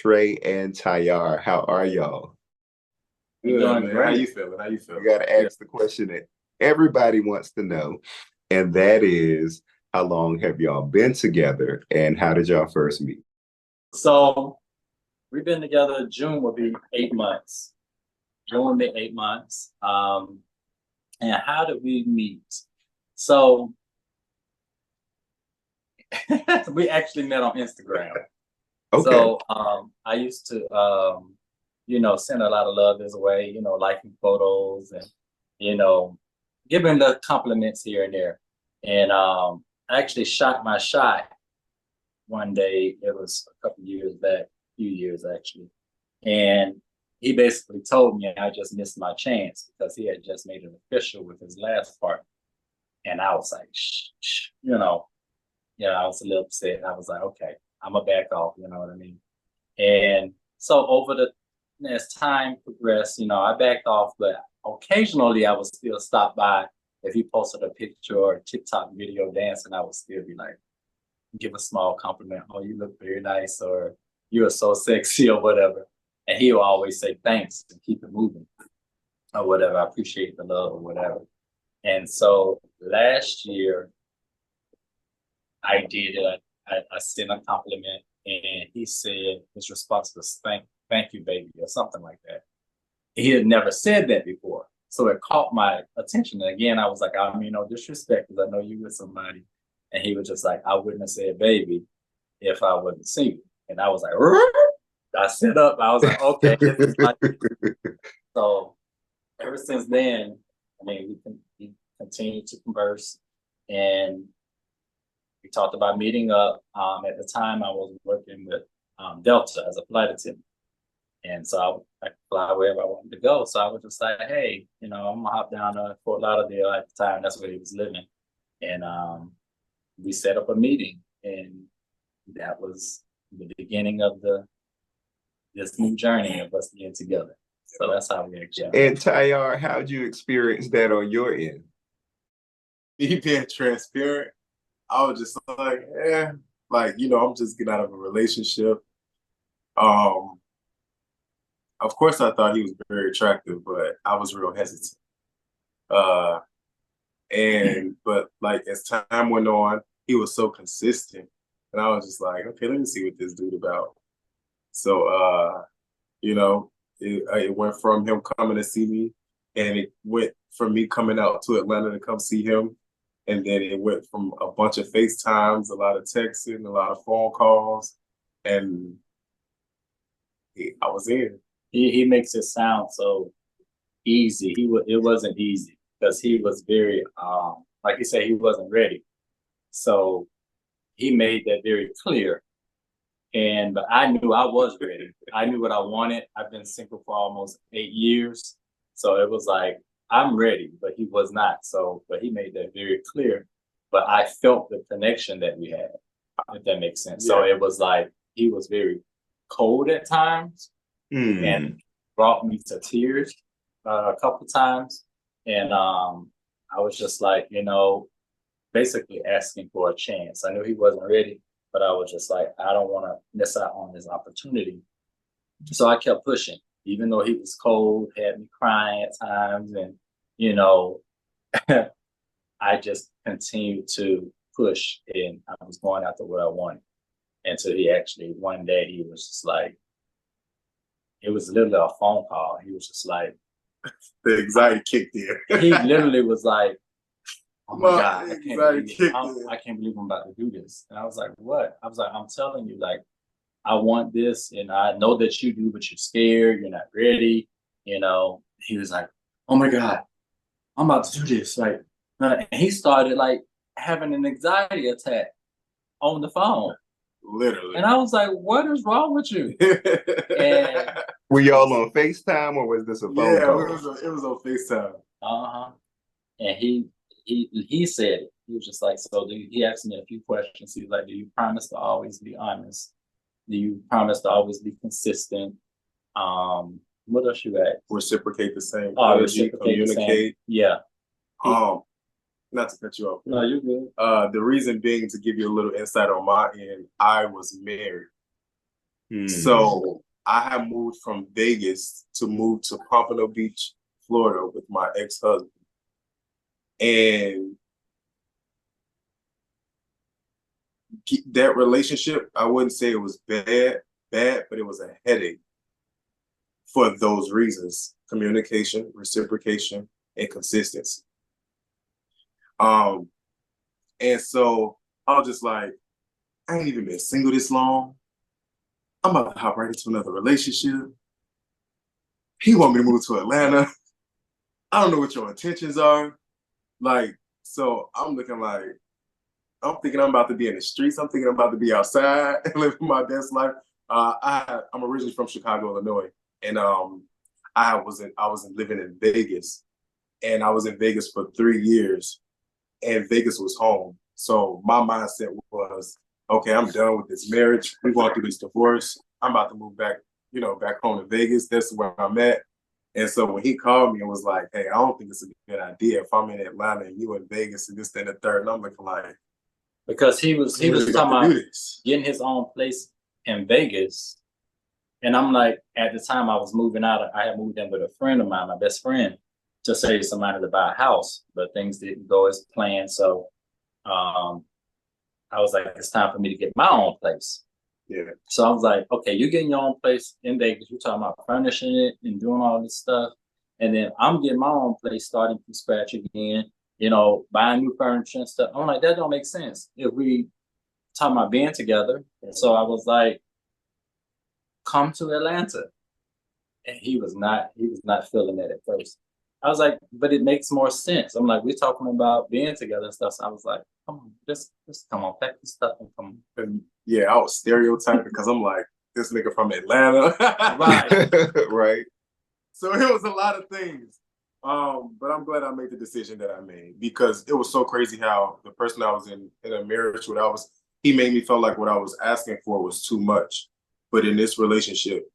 Trey and Ty'R. How are y'all? Good, man. How you feeling? How you You feeling? got to ask the question that everybody wants to know, and that is, how long have y'all been together, and how did y'all first meet? So we've been together. June will be 8 months. June will be 8 months. And how did we meet? So we actually met on Instagram. Okay. So I used to, send a lot of love his way, liking photos and, giving the compliments here and there. And I actually shot my shot one day. It was a couple years back, few years actually. And he basically told me I just missed my chance because he had just made it official with his last partner. And I was like, I was a little upset. I was like, okay, I'm going to back off, you know what I mean? And so over as time progressed, I backed off, but occasionally I would still stop by. If he posted a picture or a TikTok video dancing, I would still be like, give a small compliment. Oh, you look very nice, or you are so sexy, or whatever. And he'll always say thanks and keep it moving, or whatever. I appreciate the love, or whatever. And so last year, I did it. I sent a compliment, and he said his response was thank you, baby, or something like that. He had never said that before. So it caught my attention. And again, I was like, I mean, no disrespect, because I know you with somebody. And he was just like, I wouldn't have said baby if I wasn't single. And I was like, I set up. I was like, okay. So ever since then, I mean, we continued to converse, and we talked about meeting up. At the time, I was working with Delta as a flight attendant. And so I could fly wherever I wanted to go. So I was just like, hey, I'm going to hop down to Fort Lauderdale at the time. That's where he was living. And we set up a meeting. And that was the beginning of this new journey of us getting together. So that's how we actually. And Ty'R, how'd you experience that on your end? Me being transparent, I was just like, I'm just getting out of a relationship. Of course, I thought he was very attractive, but I was real hesitant. But like as time went on, he was so consistent, and I was just like, okay, let me see what this dude about. So, it went from him coming to see me, and it went from me coming out to Atlanta to come see him, and then it went from a bunch of FaceTimes, a lot of texting, a lot of phone calls, and I was in. He makes it sound so easy. It wasn't easy because he was very like you said, he wasn't ready. So he made that very clear. But I knew I was ready. I knew what I wanted. I've been single for almost 8 years. So it was like, I'm ready, but he was not. So, but he made that very clear. But I felt the connection that we had, if that makes sense. Yeah. So it was like, he was very cold at times. And brought me to tears a couple times. And I was just like, basically asking for a chance. I knew he wasn't ready, but I was just like, I don't want to miss out on this opportunity. So I kept pushing, even though he was cold, had me crying at times. And, I just continued to push, and I was going after what I wanted. Until he actually, one day, he was just like, it was literally a phone call. He was just like, the anxiety kicked in. He literally was like, oh my God, I can't believe I'm about to do this. And I was like, what? I was like, I'm telling you, like, I want this, and I know that you do, but you're scared, you're not ready. He was like, oh my God, I'm about to do this. Like, and he started like having an anxiety attack on the phone. Literally. And I was like, what is wrong with you? And were y'all on FaceTime, or was this a phone call? It was on FaceTime. And he said it. He was just like, so he asked me a few questions. He was like, do you promise to always be honest? Do you promise to always be consistent? What else you asked? Reciprocate the same energy, communicate. Yeah. Not to cut you off. No, you're good. The reason being, to give you a little insight on my end, I was married. So I had moved from Vegas to move to Pompano Beach, Florida with my ex-husband. And that relationship, I wouldn't say it was bad, but it was a headache for those reasons: communication, reciprocation, and consistency. And so I was just like, I ain't even been single this long. I'm about to hop right into another relationship. He want me to move to Atlanta. I don't know what your intentions are. Like, so I'm looking like, I'm thinking I'm about to be in the streets. I'm thinking I'm about to be outside and living my best life. I'm originally from Chicago, Illinois, and I was living in Vegas, and I was in Vegas for 3 years, and Vegas was home. So my mindset was, okay, I'm done with this marriage. We're going through this divorce. I'm about to move back, back home to Vegas. That's where I'm at. And so when he called me and was like, hey, I don't think it's a good idea if I'm in Atlanta and you in Vegas and this, then the third, and I'm looking like, because he was really talking about to do about this. getting his own place in Vegas. And I'm like, at the time I was moving out, I had moved in with a friend of mine, my best friend, to save some money to buy a house, but things didn't go as planned. So I was like, it's time for me to get my own place. Yeah. So I was like, okay, you're getting your own place in Vegas. You're talking about furnishing it and doing all this stuff. And then I'm getting my own place, starting from scratch again, buying new furniture and stuff. I'm like, that don't make sense if we talking about being together. So I was like, come to Atlanta. And he was not feeling that at first. I was like, but it makes more sense. I'm like, we're talking about being together and stuff. So I was like, come on, just come on, pack this stuff and come on. And yeah, I was stereotyped because I'm like, this nigga from Atlanta. Right. Right. So it was a lot of things. But I'm glad I made the decision that I made, because it was so crazy how the person I was in a marriage with, he made me feel like what I was asking for was too much. But in this relationship,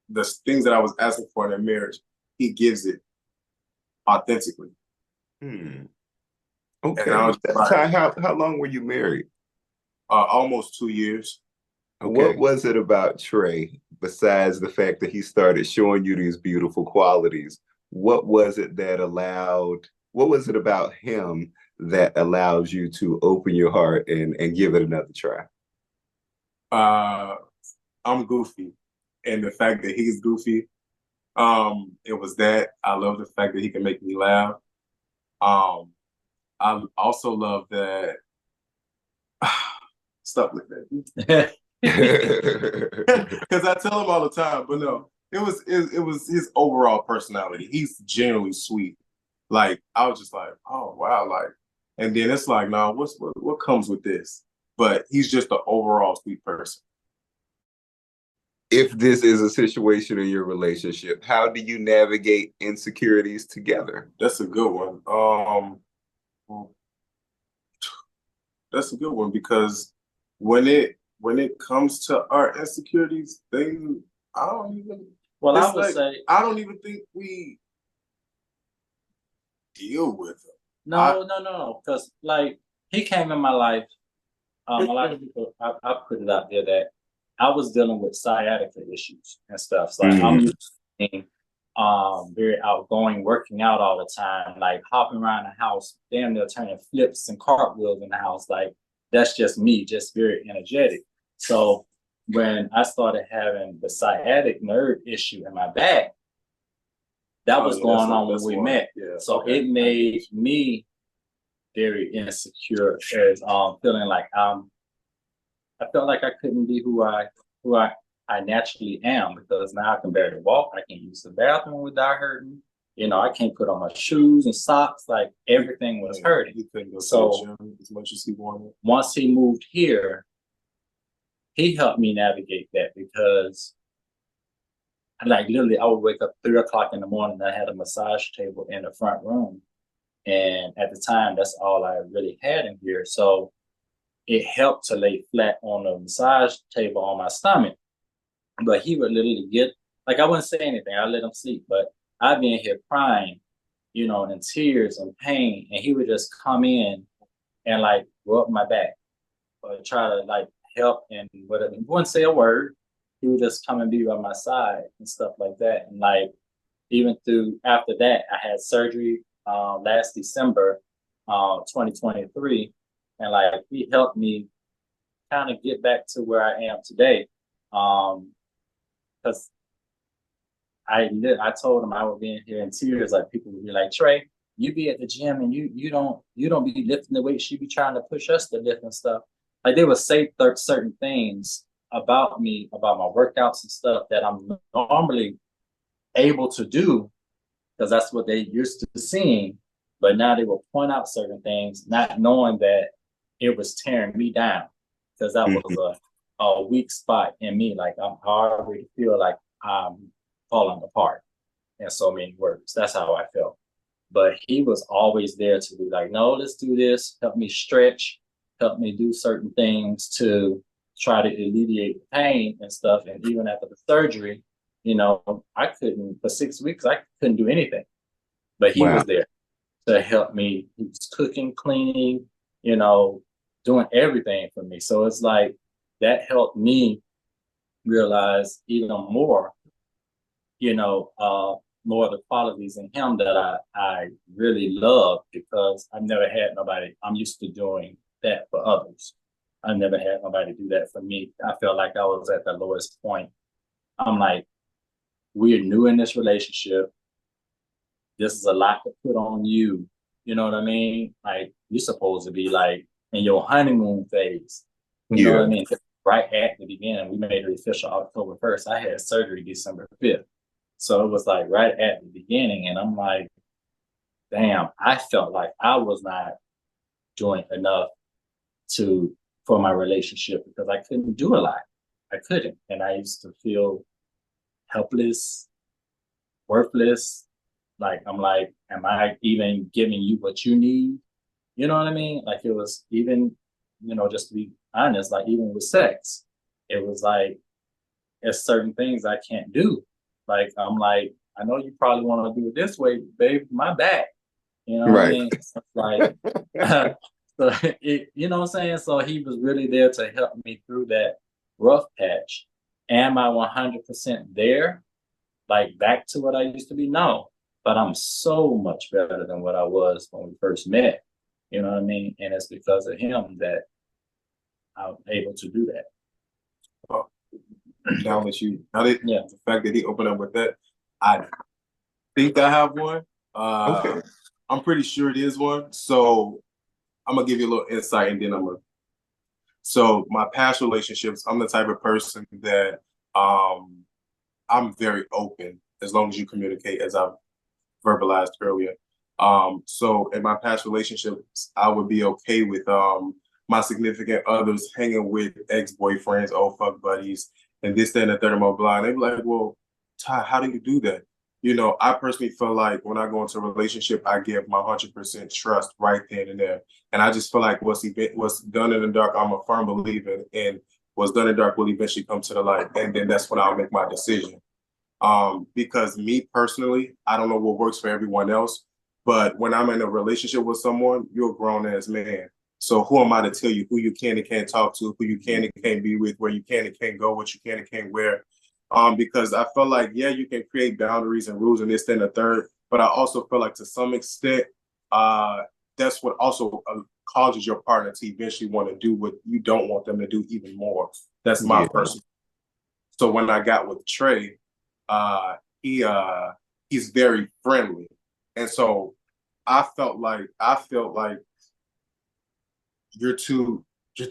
the things that I was asking for in a marriage, he gives it authentically. Okay. And I was Ty, how long were you married? Almost 2 years. Okay. What was it about Trey, besides the fact that he started showing you these beautiful qualities? What was it about him that allows you to open your heart and give it another try? I'm goofy. And the fact that he's goofy, it was that. I love the fact that he can make me laugh. I also love that. Stop with that. Because I tell him all the time, but no, it was his overall personality. He's genuinely sweet. Like, I was just like, oh wow, like, and then it's like, no, what comes with this? But he's just an overall sweet person. If this is a situation in your relationship, how do you navigate insecurities together? That's a good one. That's a good one, because when it comes to our insecurities, things I don't even. Well, I would say I don't even think we deal with them. No, because like he came in my life. A lot of people, I put it out there that I was dealing with sciatica issues and stuff. So like, I'm used to being very outgoing, working out all the time, like hopping around the house, damn near turning flips and cartwheels in the house. Like, that's just me, just very energetic. So when I started having the sciatic nerve issue in my back, that was going on when we met. Yeah, so it made me very insecure, as feeling like I felt like I couldn't be who I naturally am, because now I can barely walk. I can't use the bathroom without hurting. I can't put on my shoes and socks. Like, everything was hurting. He couldn't go to the gym as much as he wanted. Once he moved here, he helped me navigate that, because like literally I would wake up 3 o'clock in the morning. I had a massage table in the front room. And at the time, that's all I really had in here. So it helped to lay flat on the massage table on my stomach. But he would literally get, like, I wouldn't say anything. I let him sleep. But I'd be in here crying, and in tears and pain. And he would just come in and, like, rub my back or try to, like, help and whatever. He wouldn't say a word. he would just come and be by my side and stuff like that. And like even through after that, I had surgery last December, 2023, and like he helped me kind of get back to where I am today. Because I told him I would be in here in tears. Like people would be like, Trey, you be at the gym and you don't be lifting the weights you be trying to push us to lift and stuff. Like they would say certain things about me, about my workouts and stuff that I'm normally able to do because that's what they used to seeing. But now they will point out certain things, not knowing that it was tearing me down because that was a weak spot in me. Like I already feel like I'm falling apart in so many words. That's how I felt. But he was always there to be like, no, let's do this. Help me stretch, help me do certain things to try to alleviate the pain and stuff. And even after the surgery, you know, I couldn't, for 6 weeks, I couldn't do anything. But he was there to help me. He was cooking, cleaning, you know, doing everything for me. So it's like that helped me realize even more, you know, more of the qualities in him that I really love because I've never had nobody. I'm used to doing that for others. I never had nobody do that for me. I felt like I was at the lowest point. I'm like, we're new in this relationship. This is a lot to put on you. You know what I mean? Like you're supposed to be like in your honeymoon phase. You know what I mean? Right at the beginning, we made it official October 1st. I had surgery December 5th. So it was like right at the beginning. And I'm like, damn, I felt like I was not doing enough for my relationship because I couldn't do a lot. I couldn't. And I used to feel helpless, worthless. Like, I'm like, am I even giving you what you need? You know what I mean? Like it was even, you know, just to be honest, like even with sex, it was like, there's certain things I can't do. Like, I'm like, I know you probably want to do it this way, babe, my back. You know what I mean? So like, so you know what I'm saying? So he was really there to help me through that rough patch. Am I 100% there? Like back to what I used to be? No, but I'm so much better than what I was when we first met. You know what I mean? And it's because of him that I'm able to do that. Oh, the fact that he opened up with that, I think I have one. Okay. I'm pretty sure it is one. So I'm gonna give you a little insight, and then So my past relationships, I'm the type of person that I'm very open as long as you communicate, as I've verbalized earlier. So in my past relationships, I would be okay with my significant others hanging with ex-boyfriends, old fuck buddies, and this, that, and the third, and blah. And they'd be like, well, Ty, how do you do that? You know, I personally feel like when I go into a relationship, I give my 100% trust right then and there. And I just feel like what's done in the dark, I'm a firm believer in. What's done in the dark will eventually come to the light. And then that's when I'll make my decision. Because me personally, I don't know what works for everyone else, but when I'm in a relationship with someone, you're a grown ass man. So who am I to tell you who you can and can't talk to, who you can and can't be with, where you can and can't go, what you can and can't wear? Because I feel like, yeah, you can create boundaries and rules and this, that, and the third, but I also feel like to some extent, that's what also causes your partner to eventually want to do what you don't want them to do even more. That's my personal. So when I got with Trey, he's very friendly, and so I felt like you're too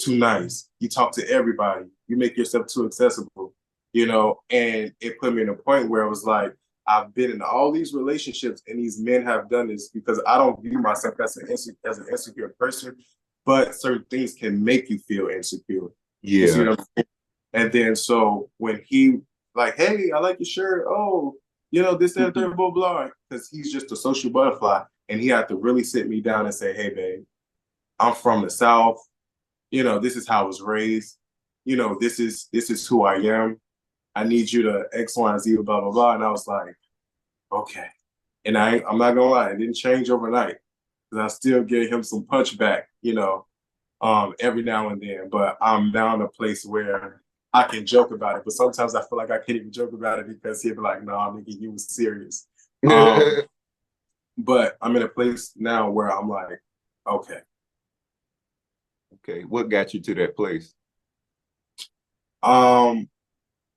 nice. You talk to everybody. You make yourself too accessible, you know. And it put me in a point where I was like, I've been in all these relationships, and these men have done this because I don't view myself as an insecure person, but certain things can make you feel insecure. Yeah. You see what I'm saying? And then so when he like, hey, I like your shirt. Oh, you know, this, that, third, blah, blah. Because he's just a social butterfly. And he had to really sit me down and say, hey, babe, I'm from the South. You know, this is how I was raised. You know, this is who I am. I need you to X, Y, and Z, blah, blah, blah. And I was like, okay. And I'm not gonna lie, it didn't change overnight. Because I still get him some punch back, you know, every now and then. But I'm now in a place where I can joke about it, but sometimes I feel like I can't even joke about it because he'll be like, "No, nigga, you was serious." But I'm in a place now where I'm like, okay. Okay, what got you to that place? For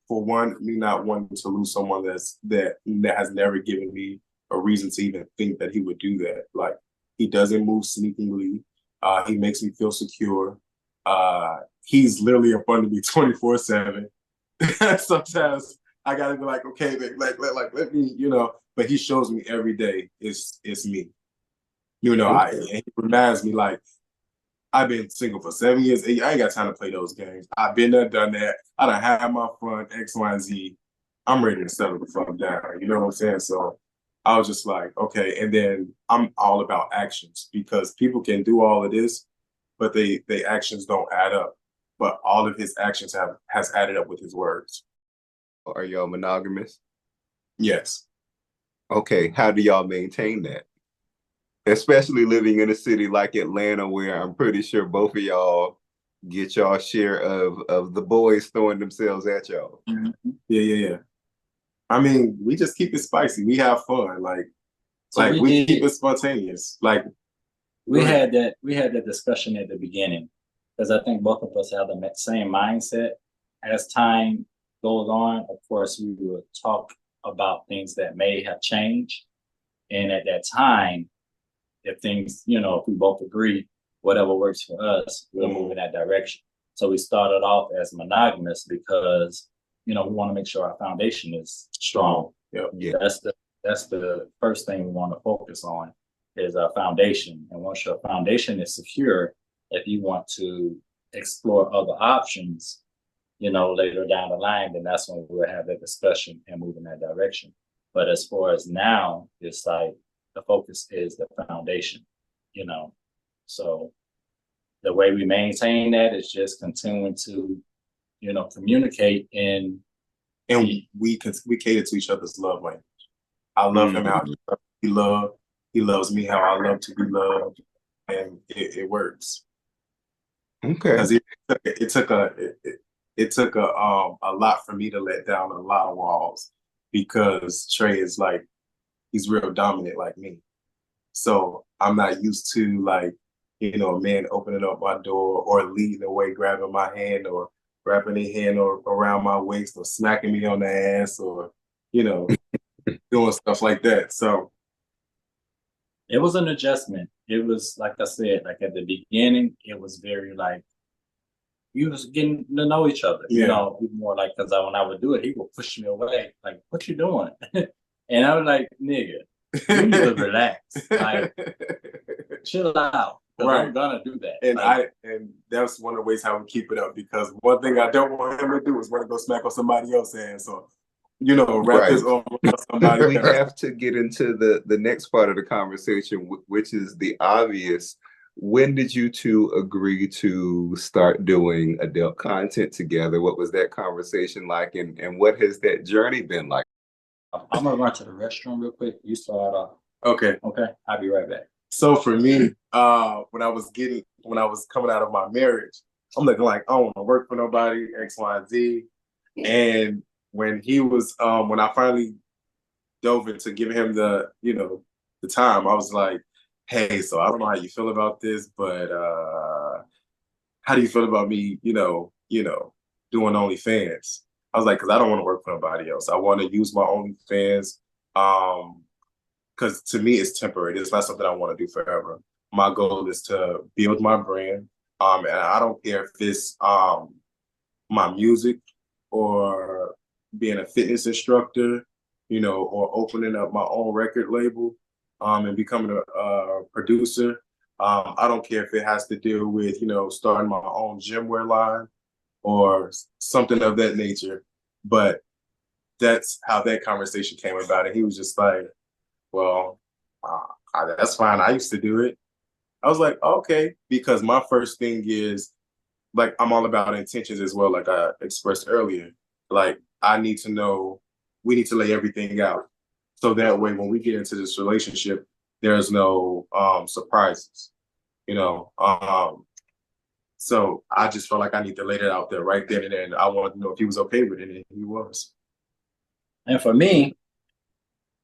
one, me not wanting to lose someone that has never given me a reason to even think that he would do that. Like, he doesn't move sneakingly. He makes me feel secure. He's literally in front of me 24/7. Sometimes I gotta be like, okay, let me, But he shows me every day it's me. And he reminds me like I've been single for 7 years. I ain't got time to play those games. I've been there, done that. I done had my fun, X, Y, and Z. I'm ready to settle the fuck down. You know what I'm saying? So I was just like, okay. And then I'm all about actions because people can do all of this, but they actions don't add up. But all of his actions has added up with his words. Are y'all monogamous? Yes. Okay, how do y'all maintain that? Especially living in a city like Atlanta, where I'm pretty sure both of y'all get y'all share of the boys throwing themselves at y'all. Mm-hmm. Yeah. I mean, we just keep it spicy. We have fun. We keep it spontaneous. We had that discussion at the beginning because I think both of us have the same mindset. As time goes on, of course, we will talk about things that may have changed. And at that time, if things, if we both agree, whatever works for us, we'll move in that direction. So we started off as monogamous because, we want to make sure our foundation is strong. Yeah. That's the first thing we want to focus on is our foundation. And once your foundation is secure, if you want to explore other options, later down the line, then that's when we'll have that discussion and move in that direction. But as far as now, it's like the focus is the foundation, So the way we maintain that is just continuing to, communicate and we cater to each other's love language. I love him how he loves me how I love to be loved, and it works. Okay. Because it took a lot for me to let down a lot of walls because Trey is like he's real dominant like me. So I'm not used to a man opening up my door or leading the way, grabbing my hand or wrapping a hand around my waist or smacking me on the ass or, doing stuff like that. So it was an adjustment. It was, like I said, like at the beginning, it was very you was getting to know each other, more like, because when I would do it, he would push me away. Like, what you doing? And I was like, nigga, you need to relax. Like, chill out. Right. I'm gonna do that. And that's one of the ways how we keep it up because one thing I don't want him to do is want to go smack on somebody else's hand. So, wrap his arm around somebody. We have to get into the next part of the conversation, which is the obvious. When did you two agree to start doing adult content together? What was that conversation like, and what has that journey been like? I'm gonna run to the restroom real quick. You start off. Okay. I'll be right back. So for me, when I was coming out of my marriage, I'm looking like I don't want to work for nobody, X, Y, and Z. And when he was, when I finally dove into giving him the time, I was like, hey, so I don't know how you feel about this, but how do you feel about me, doing OnlyFans? I was like, because I don't want to work for nobody else. I want to use my OnlyFans because to me, it's temporary. It's not something I want to do forever. My goal is to build my brand. And I don't care if it's my music or being a fitness instructor, or opening up my own record label and becoming a producer. I don't care if it has to deal with, starting my own gym wear line or something of that nature. But that's how that conversation came about. And he was just like, well, that's fine. I used to do it. I was like, okay, because my first thing is I'm all about intentions as well, like I expressed earlier. I need to know, we need to lay everything out. So that way, when we get into this relationship, there's no surprises, So I just felt like I need to lay that out there right then and there. And I wanted to know if he was okay with it, and he was. And for me,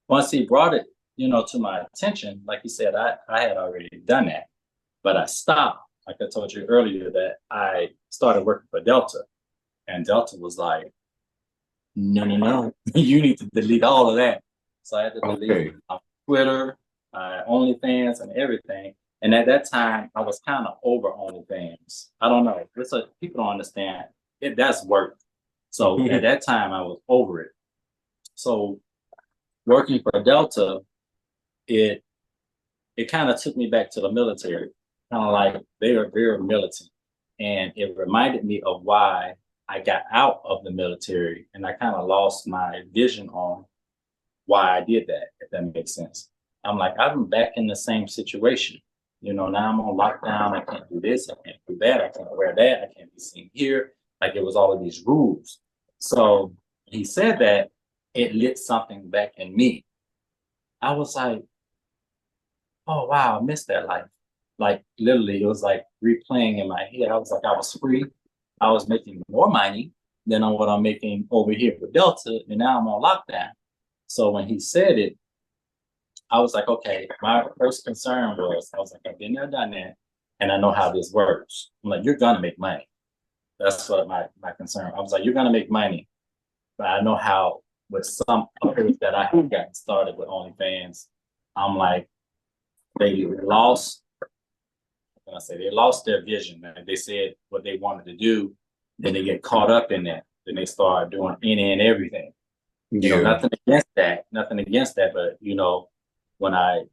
once he brought it, to my attention, like you said, I had already done that, but I stopped. Like I told you earlier, that I started working for Delta, and Delta was like, no, you need to delete all of that. So I had to delete my Twitter, my OnlyFans, and everything. And at that time, I was kind of over OnlyFans. I don't know. People don't understand. That's work. So at that time, I was over it. So working for Delta, it kind of took me back to the military. Kind of like they are very militant. And it reminded me of why I got out of the military, and I kind of lost my vision on why I did that, if that makes sense. I'm like, I'm back in the same situation. Now I'm on lockdown. I can't do this. I can't do that. I can't wear that. I can't be seen here. Like, it was all of these rules. So he said that, it lit something back in me. I was like, oh, wow, I missed that life. Like, literally, it was like replaying in my head. I was like, I was free. I was making more money than on what I'm making over here with Delta, and now I'm on lockdown. So when he said it, I was like, okay, my first concern was, I was like, I've been there, done that, and I know how this works. I'm like, you're gonna make money. That's what my concern. I was like, you're gonna make money, but I know how, with some others that I have gotten started with OnlyFans, I'm like, they lost their vision. They said what they wanted to do, then they get caught up in that. Then they start doing any and everything. Nothing against that. But when I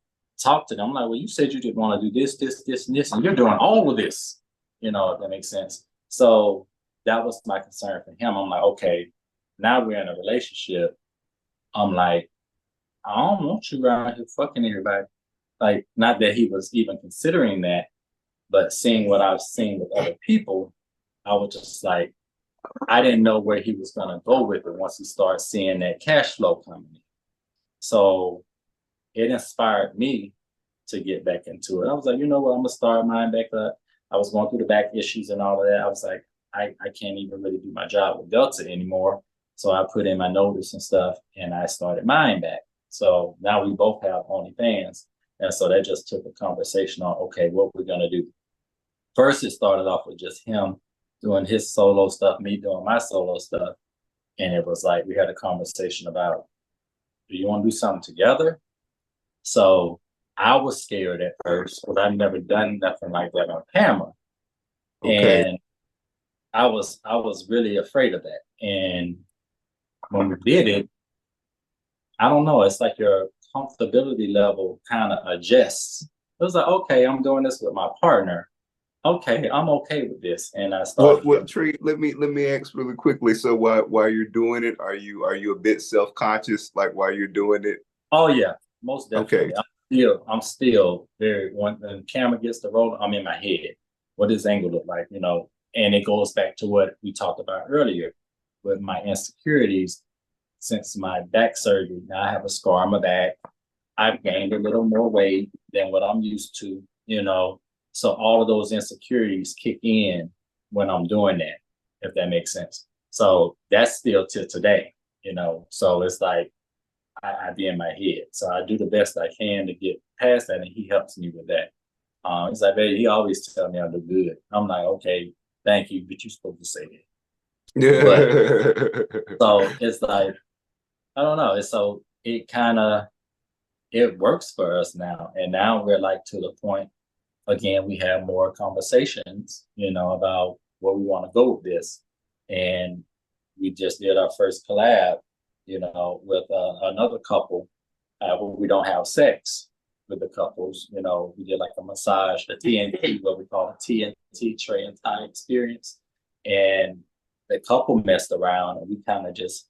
talked to them, I'm like, well, you said you didn't want to do this, this, this, and this, and you're doing all of this. If that makes sense. So that was my concern for him. I'm like, okay, now we're in a relationship. I'm like, I don't want you around here fucking everybody. Like, not that he was even considering that, but seeing what I've seen with other people, I was just like, I didn't know where he was going to go with it once he started seeing that cash flow coming in. So it inspired me to get back into it. I was like, you know what, I'm going to start mine back up. I was going through the back issues and all of that. I was like, I can't even really do my job with Delta anymore. So I put in my notice and stuff, and I started mine back. So now we both have OnlyFans. And so that just took a conversation on, okay, what we're going to do. First, it started off with just him doing his solo stuff, me doing my solo stuff. And it was like, we had a conversation about, do you want to do something together? So I was scared at first, because I've never done nothing like that on camera. Okay. And I was really afraid of that. And when we did it, I don't know, it's like your comfortability level kind of adjusts. It was like, okay, I'm doing this with my partner. Okay, I'm okay with this. And I started. What Trey, let me ask really quickly. So while you're doing it, are you a bit self-conscious, like, while you're doing it? Oh yeah, most definitely. Okay. I'm still very, when the camera gets to roll, I'm in my head. What does angle look like? And it goes back to what we talked about earlier with my insecurities. Since my back surgery, now I have a scar on my back. I've gained a little more weight than what I'm used to, So all of those insecurities kick in when I'm doing that, if that makes sense. So that's still till today, So it's like, I be in my head. So I do the best I can to get past that, and he helps me with that. It's like, baby, he always tells me I do good. I'm like, okay, thank you, but you're supposed to say that. Yeah. So it's like, I don't know. So it works for us now. And now we're like to the point, again, we have more conversations, about where we want to go with this. And we just did our first collab, with another couple where we don't have sex with the couples. We did like a massage, the TNT, what we call the TNT, Trey and Ty'R experience. And the couple messed around, and we kind of just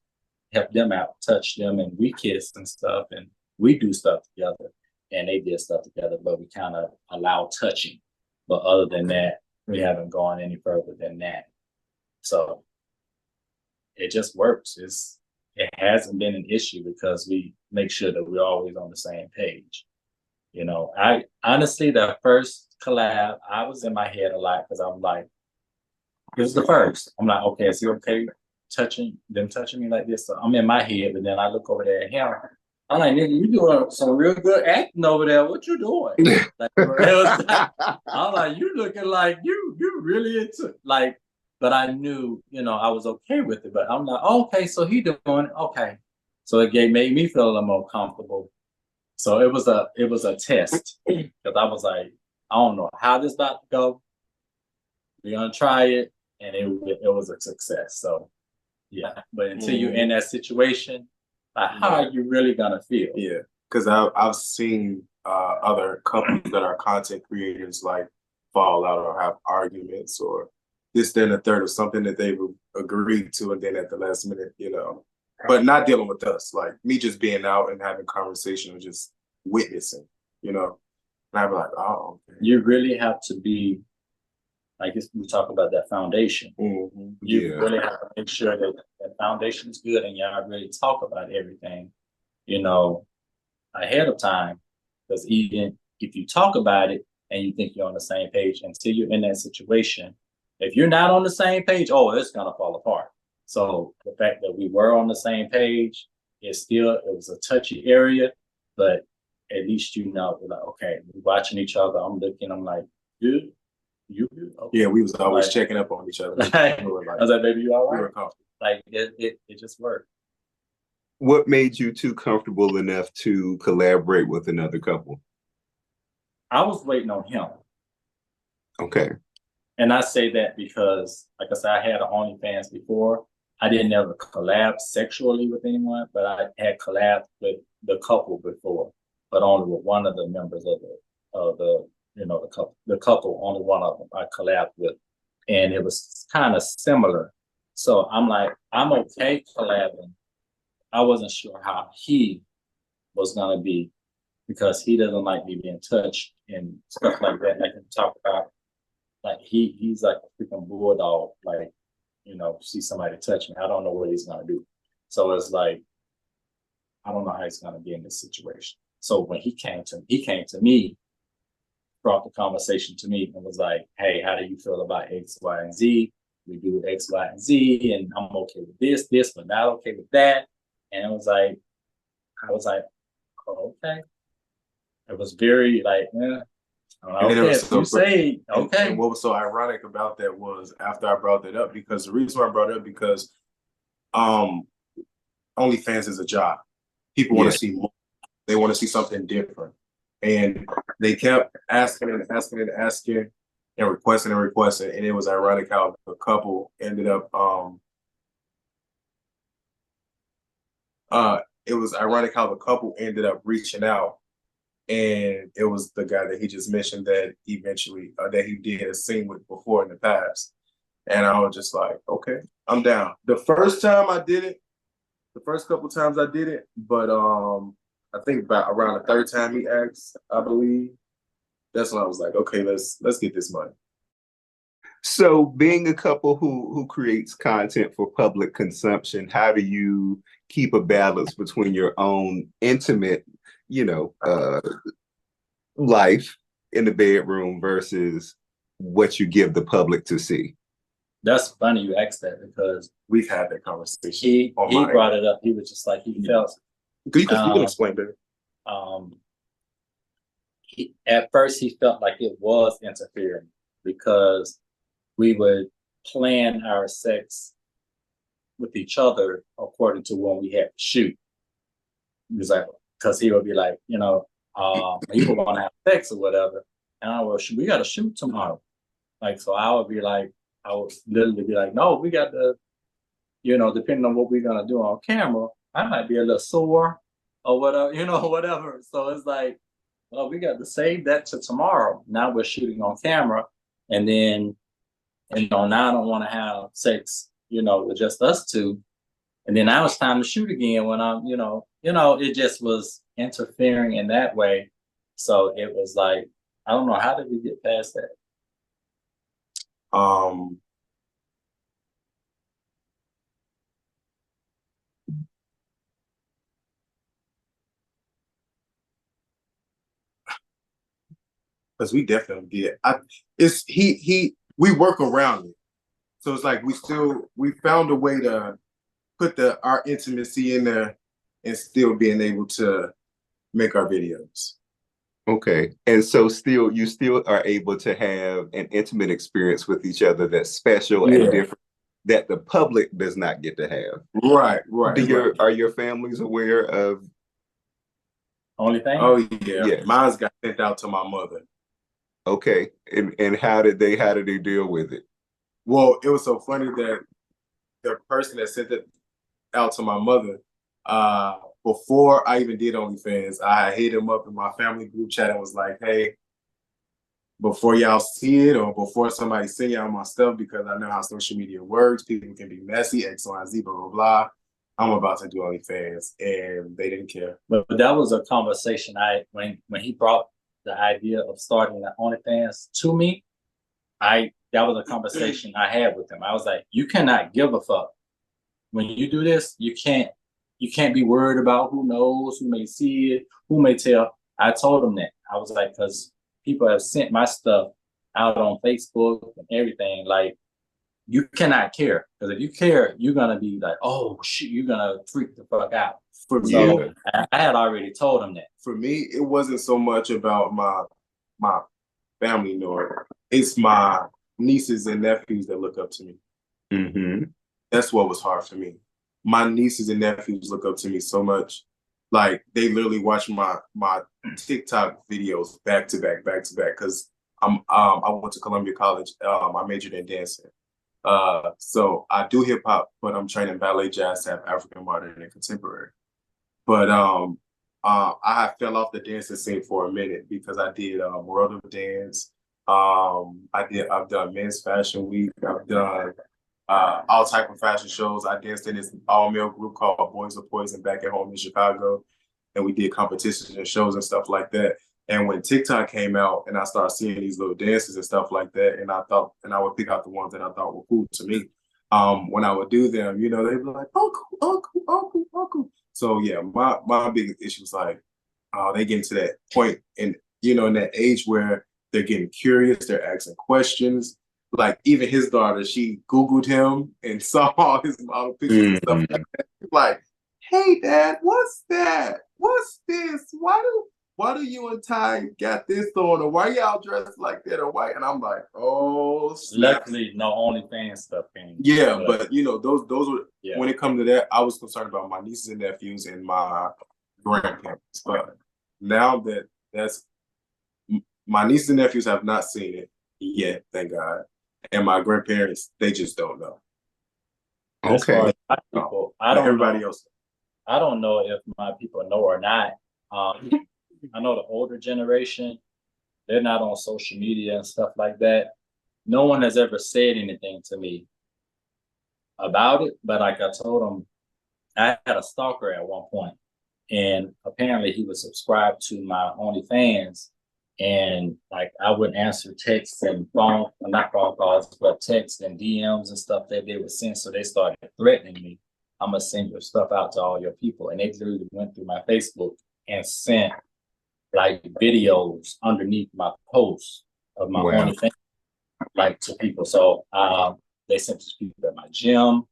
help them out, touch them, and we kiss and stuff, and we do stuff together, and they did stuff together, but we kind of allow touching. But other than that, we haven't gone any further than that. So it just works. It hasn't been an issue because we make sure that we're always on the same page. I honestly, the first collab, I was in my head a lot because I'm like, It was the first. I'm like, okay, is he okay touching me like this? So I'm in my head, but then I look over there at him. I'm like, nigga, you doing some real good acting over there. What you doing? Like, I'm like, you looking like you really into like, but I knew, I was okay with it. But I'm like, okay, so he doing it. Okay. So it made me feel a little more comfortable. So it was a test because I was like, I don't know how this about to go. We're gonna try it, and it was a success. So yeah, but until you're in that situation, like how are you really gonna feel? Yeah, because I've seen other couples that are content creators like fall out or have arguments or this, then, the third, or something that they've agreed to, and then at the last minute, but not dealing with us. Like me just being out and having conversation or just witnessing, and I'd be like, oh, okay. You really have to be. Like we talk about that foundation. You really have to make sure that that foundation is good and y'all really talk about everything, ahead of time. Because even if you talk about it and you think you're on the same page, until you're in that situation, if you're not on the same page, it's gonna fall apart. So the fact that we were on the same page, it was a touchy area, but at least we're like, okay, we're watching each other. I'm looking, I'm like, good. You okay. Yeah, we was always checking up on each other. I was like, baby, you all right? We were comfortable. Like it just worked. What made you too comfortable enough to collaborate with another couple? I was waiting on him. Okay. And I say that because, like I said, I had an OnlyFans before. I didn't ever collab sexually with anyone, but I had collabed with the couple before, but only with one of the members of the the couple, only one of them I collabed with. And it was kind of similar. So I'm like, I'm okay collabing. I wasn't sure how he was going to be because he doesn't like me being touched and stuff like that. Like we talk about, like he's like a freaking bulldog. Like, see somebody touch me, I don't know what he's going to do. So it's like, I don't know how he's going to be in this situation. So when he came to me, brought the conversation to me and was like, hey, how do you feel about X, Y, and Z? We do X, Y, and Z, and I'm okay with this, but not okay with that. And I was like, oh, okay. It was very like, okay, if you say, okay. And what was so ironic about that was after I brought that up, because the reason why I brought it up, because OnlyFans is a job. People want to see more. They want to see something different. And they kept asking and requesting, and it was ironic how the couple ended up reaching out, and it was the guy that he just mentioned that eventually that he did a scene with before in the past. And I was just like, okay, I'm down. The first couple times I did it, but I think about around the third time he asked, I believe, that's when I was like, okay, let's get this money. So being a couple who creates content for public consumption, how do you keep a balance between your own intimate, life in the bedroom versus what you give the public to see? That's funny you asked that because we've had that conversation. He brought it up. He was just like, he felt. You can explain better. At first, he felt like it was interfering because we would plan our sex with each other according to when we had to shoot. He was like, because he would be like, he would want to have sex or whatever. And I was, we got to shoot tomorrow. Like, so I would literally be like, no, we got to, depending on what we're going to do on camera, I might be a little sore or whatever, whatever. So it's like, well, we got to save that to tomorrow. Now we're shooting on camera. And then, now I don't want to have sex, with just us two. And then now it's time to shoot again when I'm, it just was interfering in that way. So it was like, I don't know, how did we get past that? Because we definitely get we work around it. So it's like we found a way to put our intimacy in there and still being able to make our videos. Okay. And so you still are able to have an intimate experience with each other that's special and different that the public does not get to have. Right. Are your families aware of OnlyFans? Oh yeah. Yes. Mine's got sent out to my mother. Okay. And how did they deal with it? Well, it was so funny that the person that sent it out to my mother, before I even did OnlyFans, I hit him up in my family group chat and was like, hey, before y'all see it or before somebody send y'all my stuff, because I know how social media works, people can be messy, X, Y, and Z, blah, blah, blah. I'm about to do OnlyFans, and they didn't care. But that was a conversation when he brought the idea of starting the OnlyFans to me, that was a conversation I had with him. I was like, you cannot give a fuck. When you do this, you can't be worried about who knows, who may see it, who may tell. I told him that. I was like, because people have sent my stuff out on Facebook and everything. Like, you cannot care. Because if you care, you're going to be like, oh, shit, you're going to freak the fuck out. For me, so I had already told him that. For me, it wasn't so much about my family, nor it's my nieces and nephews that look up to me. Mm-hmm. That's what was hard for me. My nieces and nephews look up to me so much. Like, they literally watch my TikTok videos back to back, because I went to Columbia College. I majored in dancing. So I do hip hop, but I'm training ballet, jazz, tap, African modern, and contemporary. But I fell off the dancing scene for a minute because I did World of Dance. I've done Men's Fashion Week. I've done all type of fashion shows. I danced in this all-male group called Boys of Poison back at home in Chicago, and we did competitions and shows and stuff like that. And when TikTok came out and I started seeing these little dances and stuff like that, and I would pick out the ones that I thought were cool to me. When I would do them, they'd be like, oh, cool, oh, cool, oh, cool, oh, cool. So yeah, my biggest issue was like, they get to that point and, in that age where they're getting curious, they're asking questions. Like, even his daughter, she Googled him and saw all his model pictures and stuff like that. Like, hey, Dad, what's that? What's this? Why do you and Ty got this on? Or why y'all dressed like that? Or why? And I'm like, oh, snap. Luckily, no OnlyFans stuff came. Yeah, but those were, when it comes to that, I was concerned about my nieces and nephews and my grandparents. But now that's my nieces and nephews have not seen it yet, thank God. And my grandparents, they just don't know. Okay. As far as my people, everybody else. I don't know if my people know or not. I know the older generation, they're not on social media and stuff like that. No one has ever said anything to me about it, but like I told them, I had a stalker at one point, and apparently he was subscribed to my OnlyFans, and like I would answer texts and not phone calls, but texts and DMs and stuff that they would send. So they started threatening me. I'm gonna send your stuff out to all your people, and they literally went through my Facebook and sent like videos underneath my posts of my OnlyFans, like to people. So they sent to people at my gym,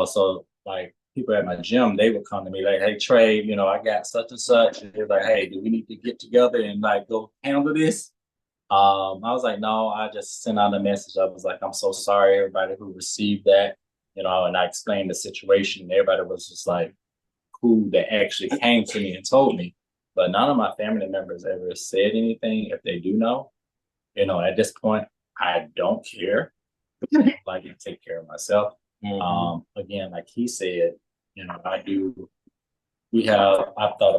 so like people at my gym, they would come to me like, hey, Trey, I got such and such. And they're like, hey, do we need to get together and like go handle this? I was like, no, I just sent out a message. I was like, I'm so sorry, everybody who received that, and I explained the situation. Everybody was just like, cool, that actually came to me and told me. But none of my family members ever said anything. If they do know, at this point, I don't care. Like, I take care of myself. Again, like he said, I've thought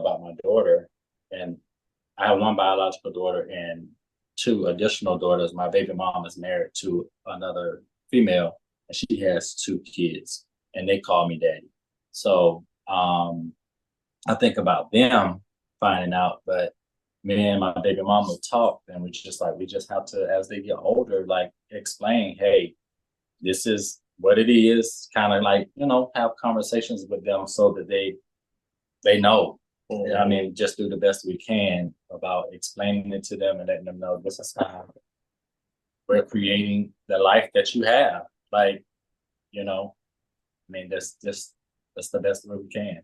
about my daughter, and I have one biological daughter and two additional daughters. My baby mom is married to another female, and she has two kids, and they call me daddy. So I think about them finding out, but me and my baby mama talk, and we just have to, as they get older, like explain, hey, this is what it is, kind of like, have conversations with them so that they know. I mean, just do the best we can about explaining it to them and letting them know this is how we're creating the life that you have. Like, you know, I mean, that's the best way we can.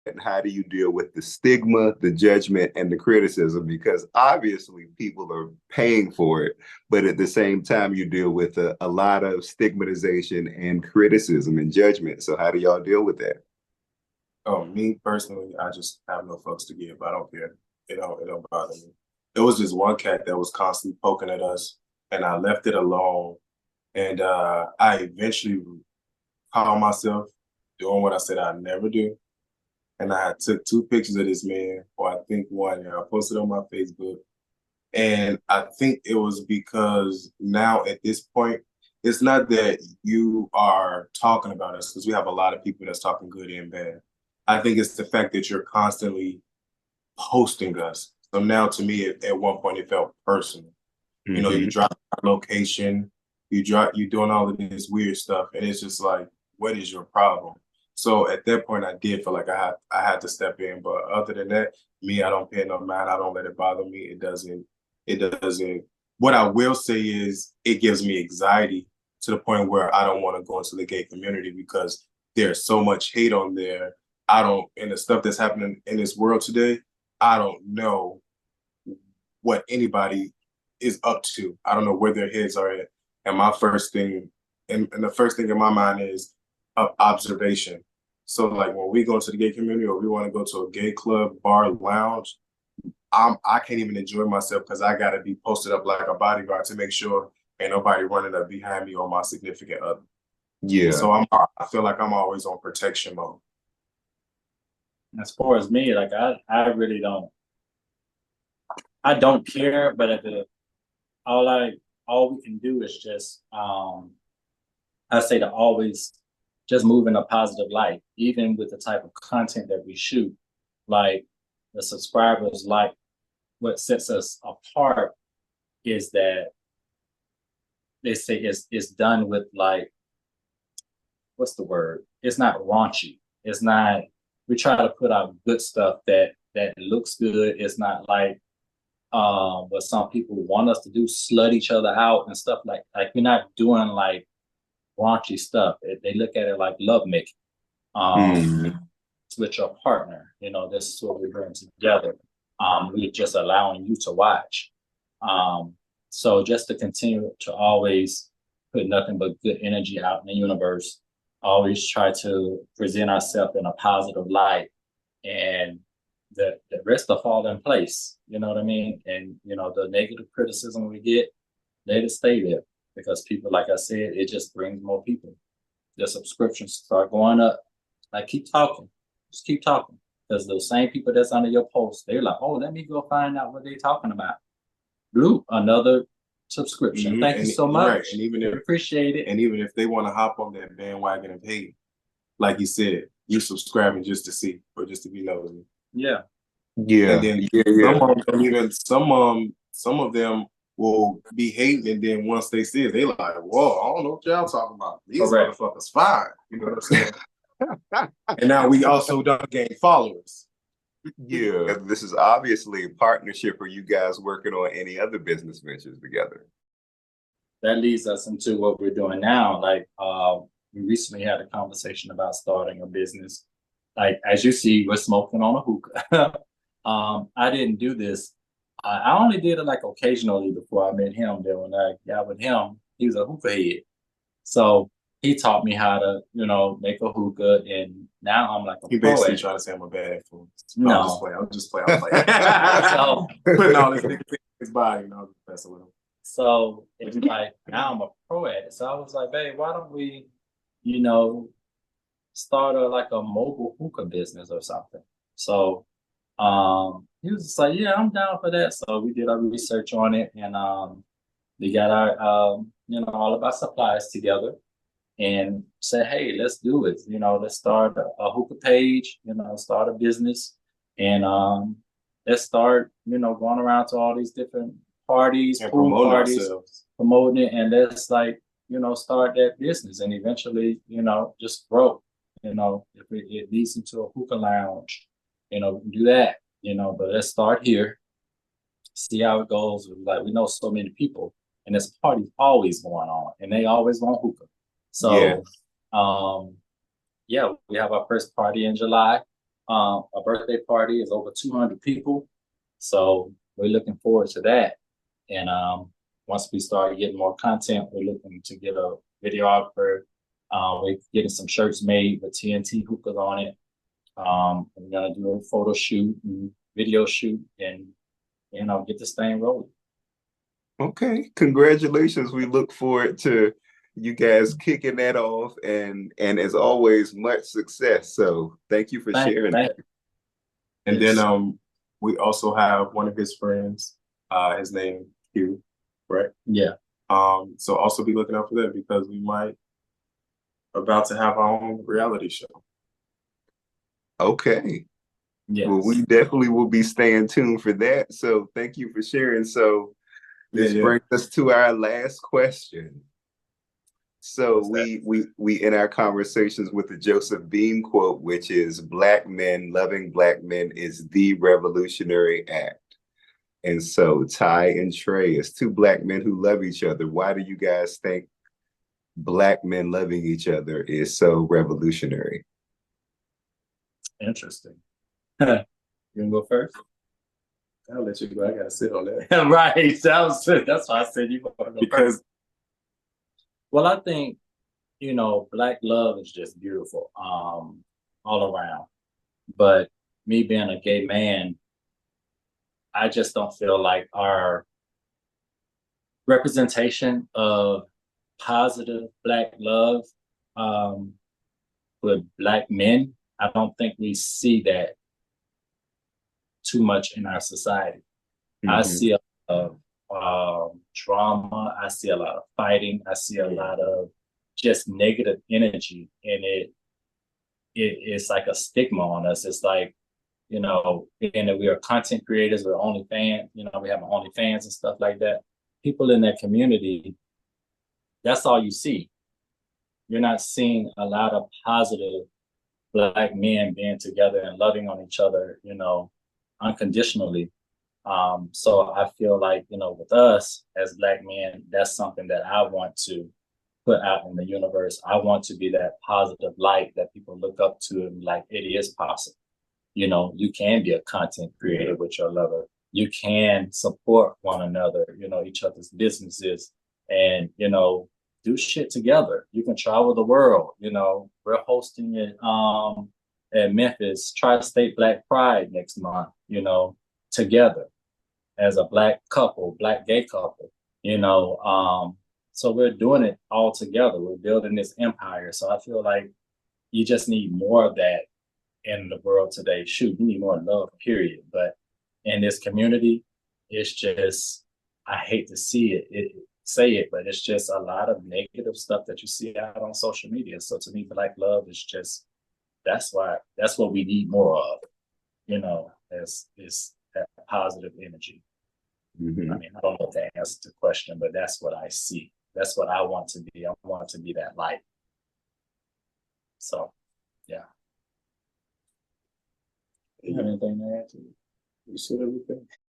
And how do you deal with the stigma, the judgment, and the criticism? Because obviously people are paying for it, but at the same time, you deal with a lot of stigmatization and criticism and judgment. So how do y'all deal with that? Oh, me personally, I just have no fucks to give. I don't care. It don't bother me. There was just one cat that was constantly poking at us, and I left it alone. And I eventually caught myself doing what I said I'd never do. And I took 2 pictures of this man, or I think one, and I posted on my Facebook. And I think it was because now at this point, it's not that you are talking about us, because we have a lot of people that's talking good and bad. I think it's the fact that you're constantly posting us. So now to me, at one point, it felt personal. Mm-hmm. You know, you drop our location, you doing all of this weird stuff, and it's just like, what is your problem? So at that point, I did feel like I had to step in. But other than that, me, I don't pay no mind. I don't let it bother me. It doesn't. What I will say is it gives me anxiety to the point where I don't want to go into the gay community because there's so much hate on there. And the stuff that's happening in this world today, I don't know what anybody is up to. I don't know where their heads are at. And my first thing, and the first thing in my mind is observation. So like when we go into the gay community or we want to go to a gay club, bar, lounge, I can't even enjoy myself because I got to be posted up like a bodyguard to make sure ain't nobody running up behind me or my significant other. Yeah. So I feel like I'm always on protection mode. As far as me, like I really I don't care, but all we can do is just I say to always just move in a positive light, even with the type of content that we shoot. Like the subscribers, like what sets us apart is that they say it's done with like, what's the word? It's not raunchy. It's not, we try to put out good stuff that looks good. It's not like what some people want us to do, slut each other out and stuff like we're not doing like raunchy stuff. They look at it like lovemaking. With your partner, you know, this is what we're doing together. We're just allowing you to watch. So just to continue to always put nothing but good energy out in the universe, always try to present ourselves in a positive light, and the rest will fall in place. You know what I mean? And, you know, the negative criticism we get, let it stay there, because people, like I said, it just brings more people. The subscriptions start going up. Like, keep talking. Just keep talking. Because those same people that's under your post, they're like, oh, let me go find out what they're talking about. Blue, another subscription. Thank you so much. Right. And even if appreciate it. And even if they want to hop on that bandwagon and pay, like you said, you're subscribing just to see or just to be nosy. Yeah. Yeah. And then some of them will be hating, and then once they see it, they like, whoa, I don't know what y'all talking about. These motherfuckers fine. You know what I'm saying? And now we also don't gain followers. Yeah, this is obviously a partnership. Are you guys working on any other business ventures together? That leads us into what we're doing now. Like, we recently had a conversation about starting a business. Like, as you see, we're smoking on a hookah. I didn't do this. I only did it like occasionally before I met him. Then when I got with him, he was a hookah head. So he taught me how to, you know, make a hookah, and now I'm like a pro. He basically trying to say I'm a bad influence. No. I'll just play. So putting all this nigga in his body, and I was messing with him. So it's like, now I'm a pro at it. So I was like, babe, why don't we, you know, start a mobile hookah business or something? So he was just like, yeah, I'm down for that. So we did our research on it, and we got our you know, all of our supplies together and said, hey, let's do it. You know, let's start a hookah page, you know, start a business, and let's start, you know, going around to all these different parties, and pool parties, promoting it, and let's, like, you know, start that business and eventually, you know, just grow. You know, if it leads into a hookah lounge, you know, we can do that, you know, but let's start here, see how it goes. Like, we know so many people, and this party's always going on, and they always want hookah. Yeah. So, yeah, we have our first party in July. A birthday party is over 200 people. So we're looking forward to that. And once we start getting more content, we're looking to get a videographer. We're getting some shirts made with TNT hookahs on it. We're gonna do a photo shoot and video shoot, and get this thing rolling. Okay. Congratulations. We look forward to you guys kicking that off, and as always, much success. So thank you for sharing Thank that. you. And Yes. then we also have one of his friends, his name Q, right? Yeah. So also be looking out for that because we might about to have our own reality show. Okay. Yes. Well, we definitely will be staying tuned for that. So thank you for sharing. So this Yeah. brings us to our last question. So What's that? we in our conversations with the Joseph Beam quote, which is Black men loving Black men is the revolutionary act. And so Ty and Trey is two Black men who love each other. Why do you guys think Black men loving each other is so revolutionary? Interesting. You wanna go first? I'll let you go. I gotta sit on that. Right. That's why I said you want to go Because first. Well, I think, Black love is just beautiful, all around. But me being a gay man, I just don't feel like our representation of positive Black love, um, with Black men, I don't think we see that too much in our society. I see a lot of drama. I see a lot of fighting. I see a lot of just negative energy, and it's like a stigma on us. It's like, being that we are content creators, we're OnlyFans, we have OnlyFans and stuff like that. People in that community, that's all you see. You're not seeing a lot of positive Black men being together and loving on each other, unconditionally. So I feel like, with us as Black men, that's something that I want to put out in the universe. I want to be that positive light that people look up to and like, it is possible. You can be a content creator with your lover. You can support one another, each other's businesses, and, do shit together. You can travel the world. We're hosting it at Memphis, Tri-State Black Pride next month, together as a Black couple, Black gay couple, so we're doing it all together. We're building this empire. So I feel like you just need more of that in the world today. Shoot, you need more love, period. But in this community, it's just, I hate to see say it, but it's just a lot of negative stuff that you see out on social media. So to me, Black love is just, that's what we need more of, is that positive energy. I mean, I don't know if that answers the question, but that's what I see. That's what I want to be. I want to be that light. So, yeah. You have anything to add to it? you said everything.